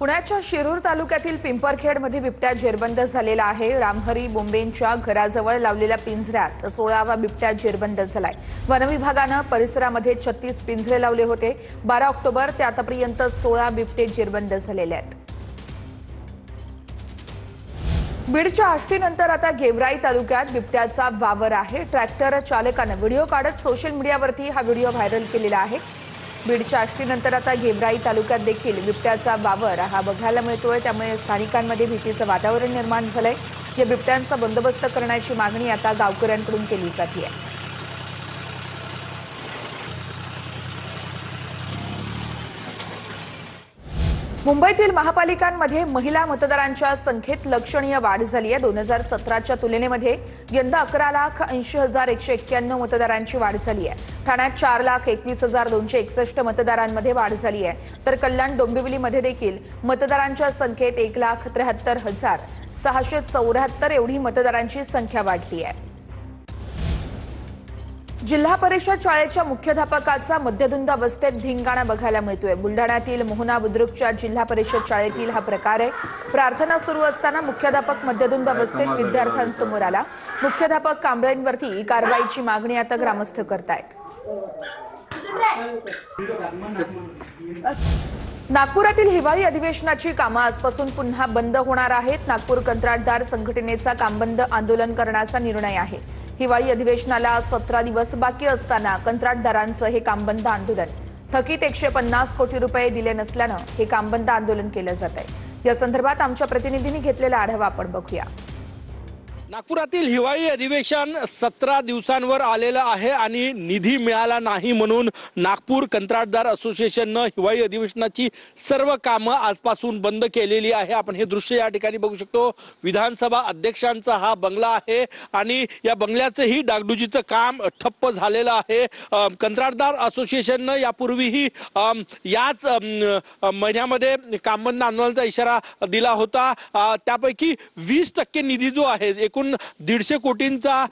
पुण्याच्या शिरूर तालुक्यातील पिंपरखेडमध्ये बिबट्या जेरबंद झालेला आहे। रामहरी बोंबेंच्या घराजवळ लावलेल्या पिंजऱ्यात 16वा बिबट्या जेरबंद झालाय। वनविभागाने परिसरामध्ये 36 पिंजरे लावले होते। 12 ऑक्टोबर ते आतापर्यंत 16 बिबटे जेरबंद झालेले आहेत। बीडच्या आष्टीनंतर आता गेवराई तालुक्यात बिबट्याचा वावर आहे। ट्रॅक्टर चालकाने व्हिडिओ काढत सोशल मीडियावरती हा व्हिडिओ व्हायरल केलेला आहे। बीडच्या आष्टीनंतर आता गेवराई तालुक्यात देखील बिबट्याचा वावर हा बघायला मिळतोय। त्यामुळे स्थानिकांमध्ये भीतीचं वातावरण निर्माण झालंय। या बिबट्यांचा बंदोबस्त करण्याची मागणी आता गावकऱ्यांकडून केली जाते। मुंबईतील महापालिकांमध्ये महिला मतदारांच्या संख्येत लक्षणीय वाढ झाली आहे। 2017च्या तुलनेमध्ये यंदा 11,80,191 मतदारांची वाढ झाली आहे। ठाण्यात 4,21,261 मतदारांमध्ये वाढ झाली आहे। तर कल्याण डोंबिवलीमध्ये देखील मतदारांच्या संख्येत 1,73,674 एवढी मतदारांची संख्या वाढली आहे। जिल्हा परिषद शाळेच्या मुख्याध्यापकाचा मद्यधुंद अवस्थेत धिंगाणा बघायला मिळतोय। बुलढाण्यातील मोहना बुद्रुकच्या जिल्हा परिषद शाळेतील हा प्रकार आहे। प्रार्थना सुरू असताना मुख्याध्यापक मद्यधुंद अवस्थेत विद्यार्थ्यांसमोर आला। मुख्याध्यापक कांबळेंवरती कारवाईची मागणी आता ग्रामस्थ करतायत। नागपुरातील हिवाळी अधिवेशनाची कामं आजपासून पुन्हा बंद होणार आहेत। नागपूर कंत्राटदार संघटनेचा कामबंद आंदोलन करण्याचा निर्णय आहे। हिवाळी अधिवेशनाला 17 दिवस बाकी असताना कंत्राटदारांचं हे कामबंद आंदोलन थकीत 150 कोटी रुपये दिले नसल्यानं हे कामबंद आंदोलन केलं जात आहे। या संदर्भात आमच्या प्रतिनिधींनी घेतलेला आढावा आपण बघूया। नागपुरातील हिवाळी अधिवेशन 17 दिवसांवर आलेलं आहे आणि निधी मिळाला नाही म्हणून नागपूर कंत्राटदार असोसिएशननं हिवाळी अधिवेशनाची सर्व कामं आजपासून बंद केलेली आहे। आपण हे दृश्य या ठिकाणी बघू शकतो। विधानसभा अध्यक्षांचा हा बंगला आहे आणि या बंगल्याचंही डागडुजीचं काम ठप्प झालेलं आहे। कंत्राटदार असोसिएशननं यापूर्वीही याच महिन्यामध्ये कामबंद आंदोलनाचा इशारा दिला होता। त्यापैकी 20% निधी जो आहे एकूण 150 कोटींचा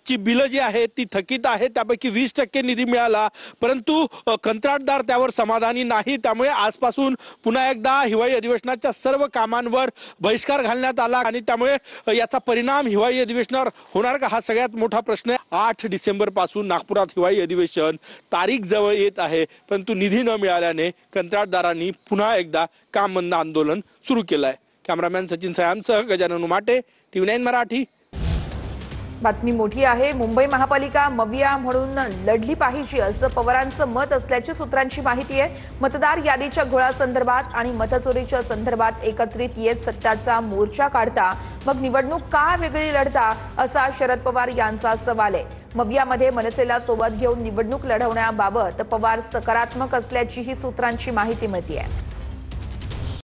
ची बिलं जी आहेत ती थकीत आहे। त्यापैकी 20% निधी मिळाला, परंतु कंत्राटदार त्यावर समाधानी नाही। त्यामुळे आजपासून पुन्हा एकदा हिवाळी अधिवेशनाच्या सर्व कामांवर बहिष्कार घालण्यात आला आणि त्यामुळे याचा परिणाम हिवाळी अधिवेशनावर होणार का हा सगळ्यात मोठा प्रश्न आहे। 8 डिसेंबर पासून नागपुरात हिवाळी अधिवेशन तारीख जवळ येत आहे, परंतु निधी न मिळाल्याने कंत्राटदारांनी पुन्हा एकदा कामबंद आंदोलन सुरू केलं आहे। कॅमेरामॅन सचिन सयामसह गजानन उमाटे, TV9 मराठी। बातमी मोठी आहे। मुंबई महापालिका मविया म्हणून लढली पाहिजे असं पवारांचं मत असल्याची सूत्रांची माहिती आहे। मतदार यादीच्या घोळासंदर्भात आणि मतचोरीच्या संदर्भात एकत्रित येत सत्याचा मोर्चा काढता मग निवडणूक का वेगळी लढता असा शरद पवार यांचा सवाल आहे। मवियामध्ये मनसेला सोबत घेऊन निवडणूक लढवण्याबाबत पवार सकारात्मक असल्याची ही सूत्रांची माहिती मिळते आहे।